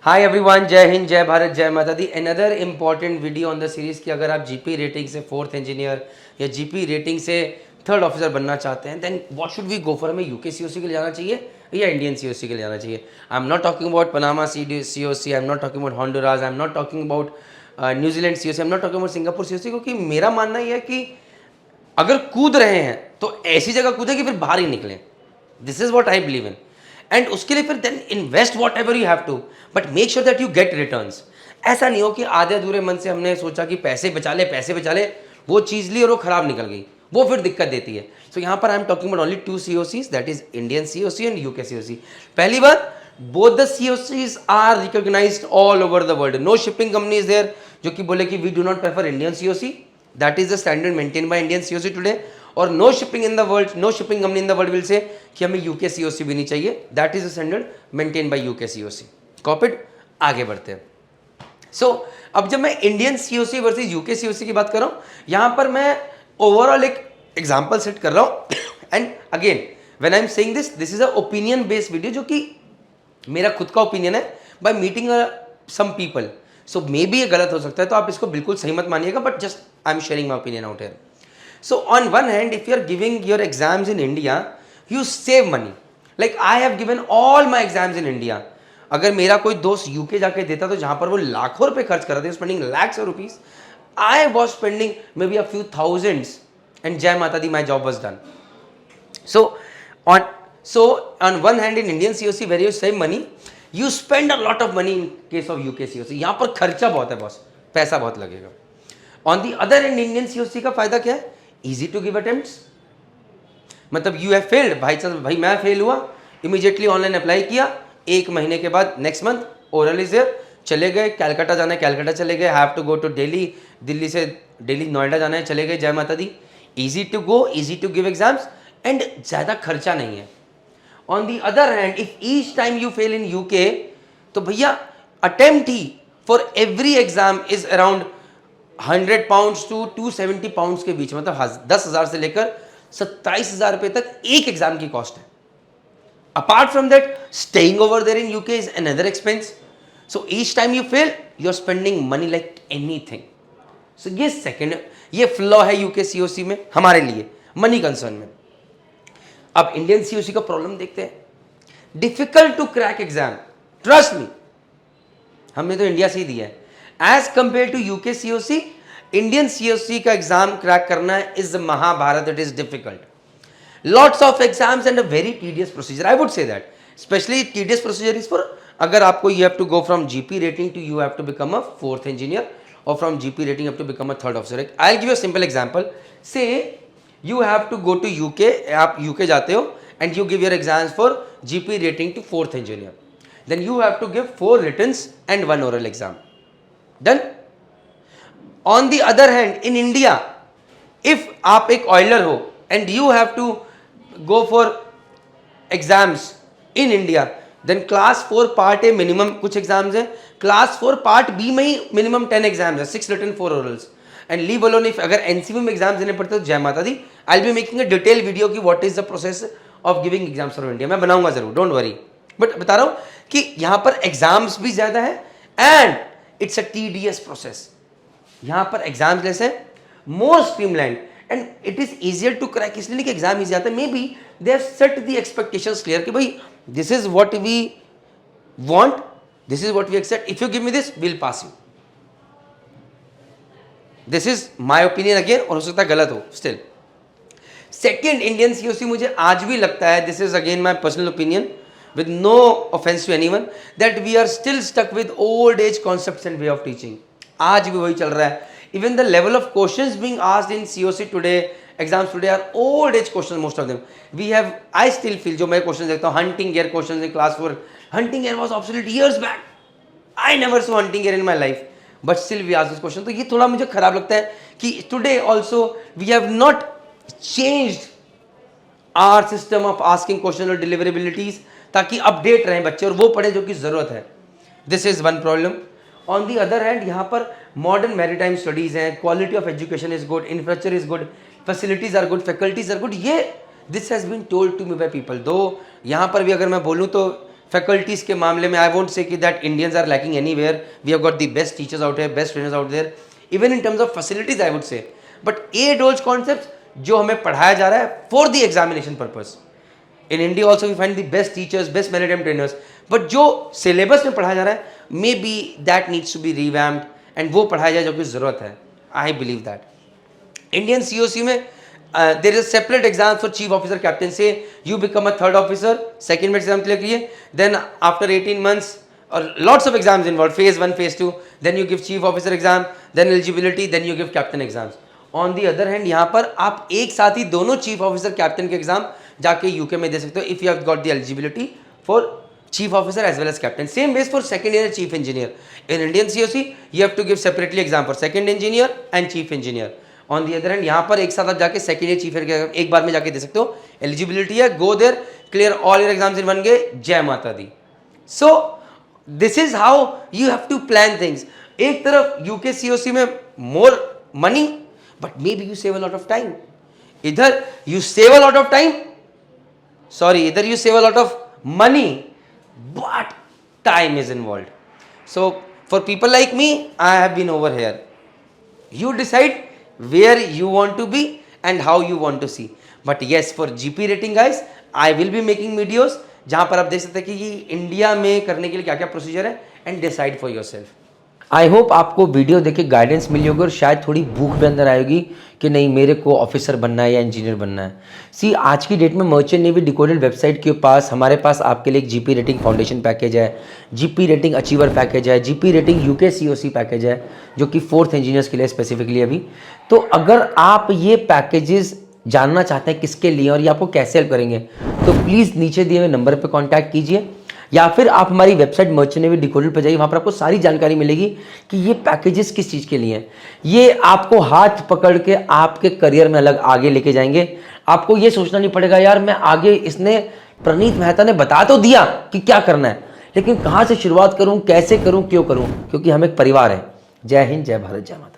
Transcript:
Hi everyone, जय हिंद, जय भारत, जय माता दी। Another important video on the series कि अगर आप जीपी रेटिंग से फोर्थ इंजीनियर या जीपी रेटिंग से थर्ड ऑफिसर बनना चाहते हैं, then what should we go for? हमें यूके सीओसी के लिए जाना चाहिए या इंडियन सीओसी के लिए जाना चाहिए? I am not talking about Panama COC, I am not talking about Honduras, I am not talking about New Zealand COC, I am not talking about Singapore COC. क्योंकि मेरा मानना यह है कि अगर कूद रहे हैं तो ऐसी जगह कूदे कि फिर बाहर ही निकलें। This is what I believe in. And उसके लिए फिर then invest whatever you have to, but make sure that you get returns. ऐसा नहीं हो कि आधे अधूरे मन से हमने सोचा कि पैसे बचा ले, वो चीज़ ली और वो खराब निकल गई, वो फिर दिक्कत देती है। सो यहाँ पर I am talking about only two COCs, that is Indian COC and UK COC. पहली बात, both the COCs are recognised all over the world. No shipping company is there जो कि बोले कि we do not prefer Indian COC, that is the standard maintain by Indian COC today. और no shipping in the world, no shipping company in the world will say कि हमें UK COC भी नहीं चाहिए, that is the standard maintain by UK COC. Copied. आगे बढ़ते हैं। सो अब जब मैं Indian COC versus UK COC की बात कर रहा हूं, यहां पर मैं ओवरऑल एक एग्जांपल सेट कर रहा हूं। And again when I am saying this is a opinion based video, जो कि मेरा खुद का ओपिनियन है by meeting some people. So maybe ये गलत हो सकता है, तो आप इसको बिल्कुल सही मत मानिएगा, but just I am sharing my opinion out here. So on one hand, if you are giving your exams in India, you save money. Like I have given all my exams in India. अगर मेरा कोई दोस्त UK जाके देता तो जहाँ पर वो लाखों रुपए खर्च कर रहे थे, spending lakhs of rupees, I was spending maybe a few thousands, and जय माता दी, my job was done. So on one hand, in Indian COC where you save money, you spend a lot of money in case of UK COC. यहाँ पर खर्चा बहुत है boss, पैसा बहुत लगेगा. On the other hand, Indian COC का फायदा क्या है? Easy to give attempts. मतलब यू हैव फेल्ड, भाई मैं फेल हुआ, इमीडिएटली ऑनलाइन अप्लाई किया, एक महीने के बाद next month oral is there, चले गए, कैलकाटा जाना है कैलकाटा चले गए, have to go to Delhi, Delhi से दिल्ली नोएडा जाना है, चले गए, जय माता दी। Easy to go, easy to give exams, and ज़्यादा खर्चा नहीं है। On the other hand, if each time you fail in UK, तो भैया अटेम्प्ट ही for every exam is around 100 pounds to 270 pounds के बीच, मतलब 10,000 से लेकर 27,000 रुपये तक एक एग्जाम की कॉस्ट है। Apart from that, staying over there in UK is another expense. So each time you fail, you are spending money like anything. So ये सेकेंड, ये फ्लॉ है यूके सीओसी में हमारे लिए, मनी कंसर्न में। अब इंडियन सीओसी का problem देखते हैं। Difficult to crack exam, trust me, हमने तो इंडिया से ही दिया है। As compare to UK COC, Indian COC का एग्जाम क्रैक करना is Mahabharat, it is difficult. Lots of exams and a very tedious procedure, I would say that. Especially tedious procedure is for, अगर आपको you have to go from GP rating to you have to become a fourth engineer, और from GP rating have to become a third officer. I give a simple example. Say you have to go to UK, आप UK जाते हो and you give your exams for GP rating to fourth engineer, then you have to give 4 writtens and 1 oral exam. Done. On the other hand, in India, if आप एक Euler हो and you have to go for exams in India, then class 4 part A minimum कुछ exams है, class 4 part B में ही minimum 10 exams है, 6 written 4 orals, and leave alone if अगर NCB में exams देने पड़ते तो जय माता दी, I'll be making a detailed video कि what is the process of giving exams from India, मैं बनाऊंगा जरूर, don't worry, but बता रहा हूँ कि यहाँ पर एग्जाम्स भी ज्यादा है and it's a tedious process. यहाँ पर एग्जाम्स लेस है, more streamlined, and it is easier to crack, इसलिए नहीं कि एग्जाम इजी आता है, may be they have set the expectations clear कि भाई this is what we want, this is what we accept, if you give me this will pass you. This is my opinion again, और हो सकता है गलत हो still. Second, Indian COC मुझे आज भी लगता है, this is again my personal opinion, with no offense to anyone, that we are still stuck with old age concepts and way of teaching. आज भी वही चल रहा है। Even the level of questions being asked in COC today, exams today are old age questions, most of them. We have, I still feel, जो मैं question देखता हूँ, hunting gear questions in class 4, hunting gear was obsolete years back. I never saw hunting gear in my life, but still we ask this question. तो ये थोड़ा मुझे खराब लगता है कि today also we have not changed our system of asking question or deliverabilities, ताकि update रहें बच्चे और वो पढ़ें जो कि ज़रूरत है। This is one problem. On the other hand, यहाँ पर मॉडर्न मैरीटाइम स्टडीज़ हैं, quality of education is good, infrastructure is good, facilities are good, faculties are good, ये this has been told to me by people. Though यहाँ पर भी अगर मैं बोलूँ तो फैकल्टीज़ के मामले में आई वोंट से कि that Indians are lacking anywhere, we have got the best teachers out there, best trainers out there, even in terms of facilities I would say. But a those concept जो हमें पढ़ाया जा रहा है for the examination purpose, in India also we find the best teachers, best management trainers, but जो syllabus में पढ़ाया जा रहा है मे be that needs to be revamped and वो पढ़ाया जाए जो कि ज़रूरत है। I believe that Indian COC में there is a separate exam for chief officer captain. Say you become a third officer, second में exam clear किए, then after 18 months or lots of exams involved, phase 1, phase 2, then you give chief officer exam, then eligibility, then you give captain exams. On the other hand यहाँ पर आप एक साथ ही दोनों chief officer captain के exam जाके UK में दे सकते हो if you have got the eligibility for chief officer as well as captain. Same base for second year chief engineer. In Indian COC you have to give separately exam for second engineer and chief engineer. On the other hand यहाँ पर एक साथ आप जाके second year chief एक बार में जाके दे सकते हो, एलिजिबिलिटी है, go there, clear all your exams in one गए, जय माता दी। So this is how you have to plan things. एक तरफ यूके COC में more money but maybe you save a lot of time, इधर you save a lot of time, sorry इधर you save a lot of money but time is involve. So for people like me I have been over hair, you decide where you want to be and how you want to see. But yes, for GP rating guys, I will be making videos जहाँ पर आप देख सकते हैं कि India में करने के लिए क्या क्या प्रोसीजर है and decide for yourself. I hope आपको वीडियो देख के गाइडेंस मिली होगी और शायद थोड़ी भूख भी अंदर आएगी कि नहीं मेरे को ऑफिसर बनना है या इंजीनियर बनना है। सी आज की डेट में मर्चेंट नेवी डिकोडेड वेबसाइट के पास हमारे पास आपके लिए एक GP रेटिंग फाउंडेशन पैकेज है, GP रेटिंग अचीवर पैकेज है, GP rating UK COC package है जो कि 4th इंजीनियर्स के लिए स्पेसिफिकली अभी। तो अगर आप ये पैकेजेस जानना चाहते हैं किसके लिए और ये आपको कैसे हेल्प करेंगे तो प्लीज़ नीचे दिए हुए नंबर पर कॉन्टैक्ट कीजिए या फिर आप हमारी वेबसाइट मर्चेंट नेवी डिकोडेड पर जाइए, वहाँ पर आपको सारी जानकारी मिलेगी कि ये पैकेजेस किस चीज़ के लिए हैं। ये आपको हाथ पकड़ के आपके करियर में अलग आगे लेके जाएंगे। आपको ये सोचना नहीं पड़ेगा यार मैं आगे, इसने प्रणीत मेहता ने बता तो दिया कि क्या करना है लेकिन कहाँ से शुरुआत करूँ, कैसे करूँ, क्यों करूँ, क्योंकि हम एक परिवार है। जय हिंद, जय भारत, जय माता।